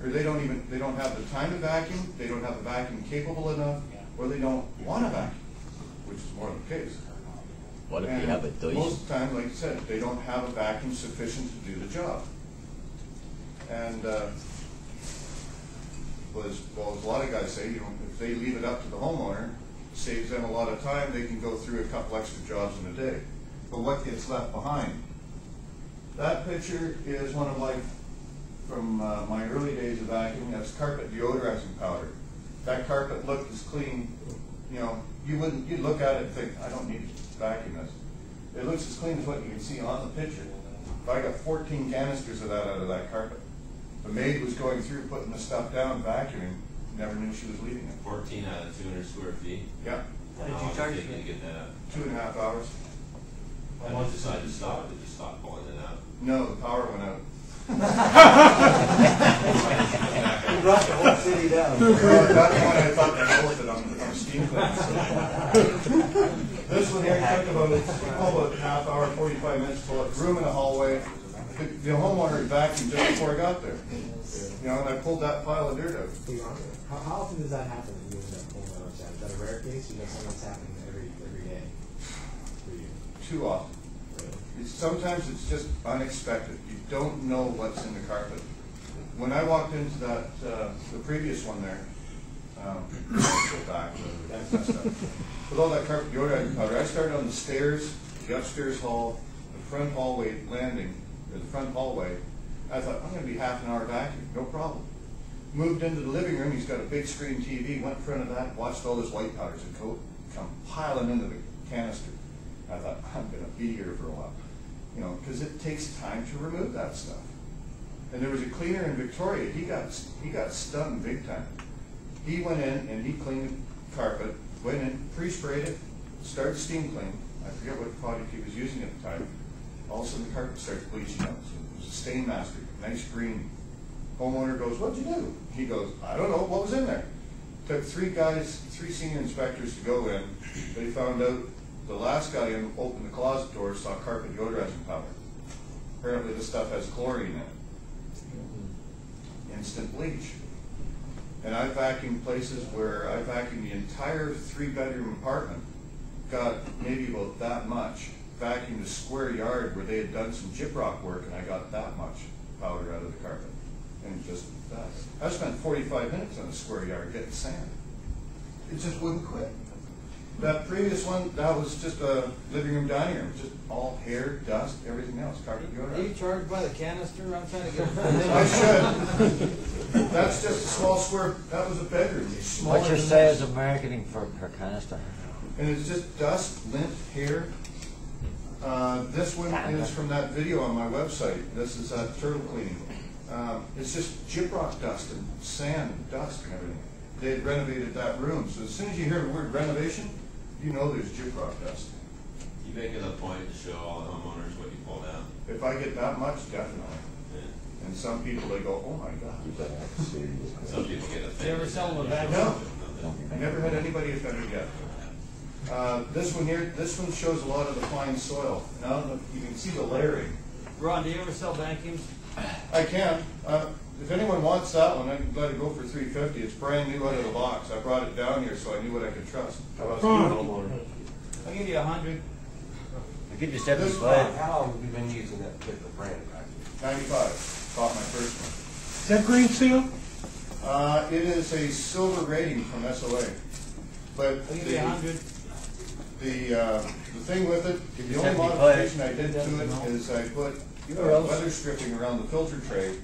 or they don't have the time to vacuum, they don't have a vacuum capable enough, or they don't want to vacuum, which is more the case. What if you have a dozen? Most of the time, like I said, they don't have a vacuum sufficient to do the job. And as a lot of guys say, if they leave it up to the homeowner, it saves them a lot of time. They can go through a couple extra jobs in a day. But what gets left behind? That picture is one of from my early days of vacuuming. That's carpet deodorizing powder. That carpet looked as clean. You'd look at it and think, I don't need to vacuum this. It looks as clean as what you can see on the picture. But I got 14 canisters of that out of that carpet. The maid was going through, putting the stuff down, vacuuming. Never knew she was leaving it. 14 out of 200 square feet? Yeah. How long did it take you to get that up? 2.5 hours. How did you decide to stop? Did you stop pulling it out? No, the power went out. You brought the whole city down. That's when I thought I pulled it on steam clean. This one here took about half hour, 45 minutes to pull it. Room in the hallway. The homeowner vacuumed just before I got there. And I pulled that pile of dirt out. How often does that happen when you end up pulling out? Is that a rare case? You know, something that's happening every day for you? Too often. Sometimes it's just unexpected. You don't know what's in the carpet. When I walked into that, the previous one there, go back, with all that carpet deodorizing powder, I started on the stairs, the upstairs hall, the front hallway landing, or the front hallway. I thought, I'm going to be half an hour vacuum, no problem. Moved into the living room, he's got a big screen TV, went in front of that, watched all those white powders and come piling into the canister. I thought, I'm going to be here for a while. Because it takes time to remove that stuff. And there was a cleaner in Victoria. He got stung big time. He went in and he cleaned the carpet, went in, pre-sprayed it, started steam clean. I forget what product he was using at the time. All of a sudden the carpet starts bleaching out. So it was a stain master, nice green. Homeowner goes, what'd you do? He goes, I don't know, what was in there? Took 3 senior inspectors to go in. They found out the last guy in opened the closet door, saw carpet deodorizing powder. Apparently this stuff has chlorine in it. Instant bleach. And I vacuumed places where I vacuumed the entire 3-bedroom apartment, got maybe about that much. Vacuumed a square yard where they had done some gyprock work, and I got that much powder out of the carpet. And just that. I spent 45 minutes on a square yard getting sand. It just wouldn't quit. That previous one, that was just a living room, dining room, just all hair, dust, everything else, carpet deodorant. Are you charged by the canister? I'm trying to get. I should. That's just a small square. That was a bedroom. What's your size of marketing for per canister? And it's just dust, lint, hair. This one is from that video on my website. This is turtle cleaning. It's just gyprock dust and sand and dust and everything. They had renovated that room, so as soon as you hear the word renovation, you know there's gyprock dust. You make it a point to show all the homeowners what you pulled out. If I get that much, definitely. Yeah. And some people, they go, oh my God. Some people get offended. Do you ever sell them a bag? No. I never had anybody offended yet. This one here, this one shows a lot of the fine soil. Now you can see the layering. Ron, do you ever sell vacuums? I can. If anyone wants that one, I can let it go for $350. It's brand new out of the box. I brought it down here so I knew what I could trust. I'll give you 100. I'll give you 75. How long have you been using that particular brand vacuum? 95. Bought my first one. Is that green seal? It is a silver rating from SOA. But I'll give you 100. the thing with it, the only modification I did to it is I put weather stripping around the filter tray,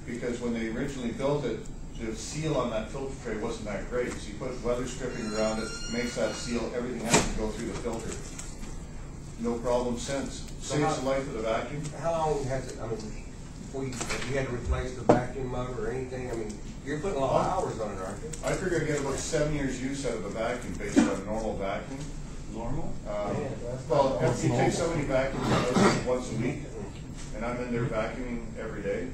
because when they originally built it, the seal on that filter tray wasn't that great. So you put weather stripping around it, makes that seal, everything has to go through the filter. No problem since. Saves the life of the vacuum. How long has it, before you had to replace the vacuum motor or anything? You're putting a lot of hours on it, aren't you? I figure I get about 7 years use out of a vacuum based on normal vacuum. Normal? Well, if you take somebody vacuuming once a week, and I'm in there vacuuming every day,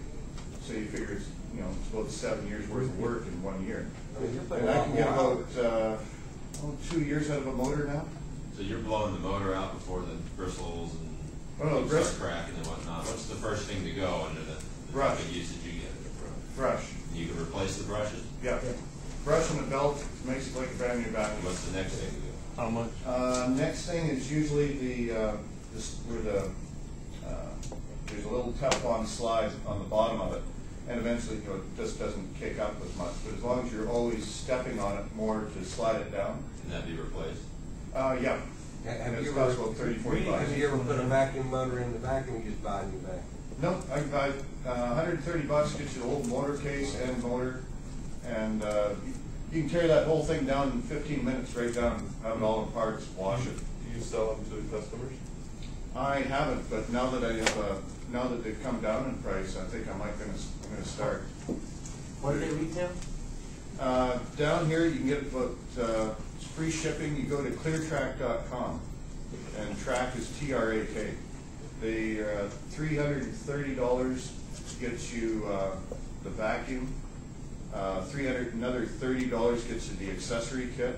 so you figure it's, it's about 7 years worth of work in 1 year. And I can get about 2 years out of a motor now. So you're blowing the motor out before the bristles and start cracking and whatnot. What's the first thing to go under the brush usage you get? Brush. You replace the brushes? Yeah. Brush and the belt makes it like a brand new vacuum. What's the next thing to do? How much? Next thing is usually there's a little Teflon slide on the bottom of it, and eventually, you know, it just doesn't kick up as much. But as long as you're always stepping on it more to slide it down, Can that be replaced? yeah. Have And you it's ever, costs about 30, 40 bucks. have you ever put a vacuum motor in the vacuum, you just buy a new vacuum? No, I can buy 130 bucks, gets you the whole motor case and motor, and you can carry that whole thing down in 15 minutes, right down, have it all in parts, wash it. Do you sell them to the customers? I haven't, but now that I have, now that they've come down in price, I think I'm gonna start. What do they retail? Down here, you can get about, it's free shipping, you go to cleartrack.com, and track is T-R-A-K. They, $330 gets you, the vacuum, another $30 gets you the accessory kit,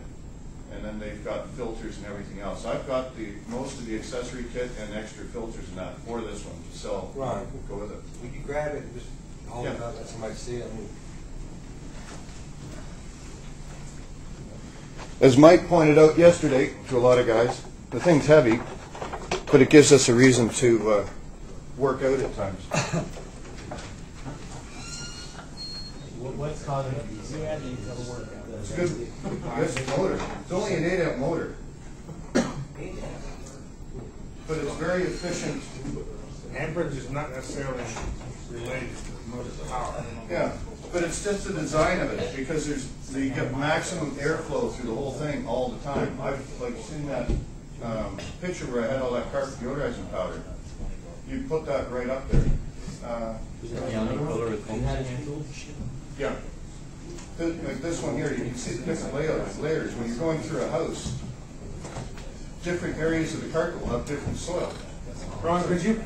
and then they've got filters and everything else. I've got most of the accessory kit and extra filters and that for this one, so Right. go with it. We could grab it and just hold it Yeah. up, let somebody see it. As Mike pointed out yesterday to a lot of guys, the thing's heavy, but it gives us a reason to work out at times. What's causing it? You had these other work out there. It's good. Good motor. It's only an 8-amp motor, but it's very efficient. Amperage is not necessarily related to the motor's power. Yeah, but it's just the design of it, because you get maximum airflow through the whole thing all the time. I've seen that picture where I had all that carpet deodorizing powder. You put that right up there. The only color it comes in. Yeah. Like this one here, you can see the different layers. When you're going through a house, different areas of the carpet will have different soil. Ron, could you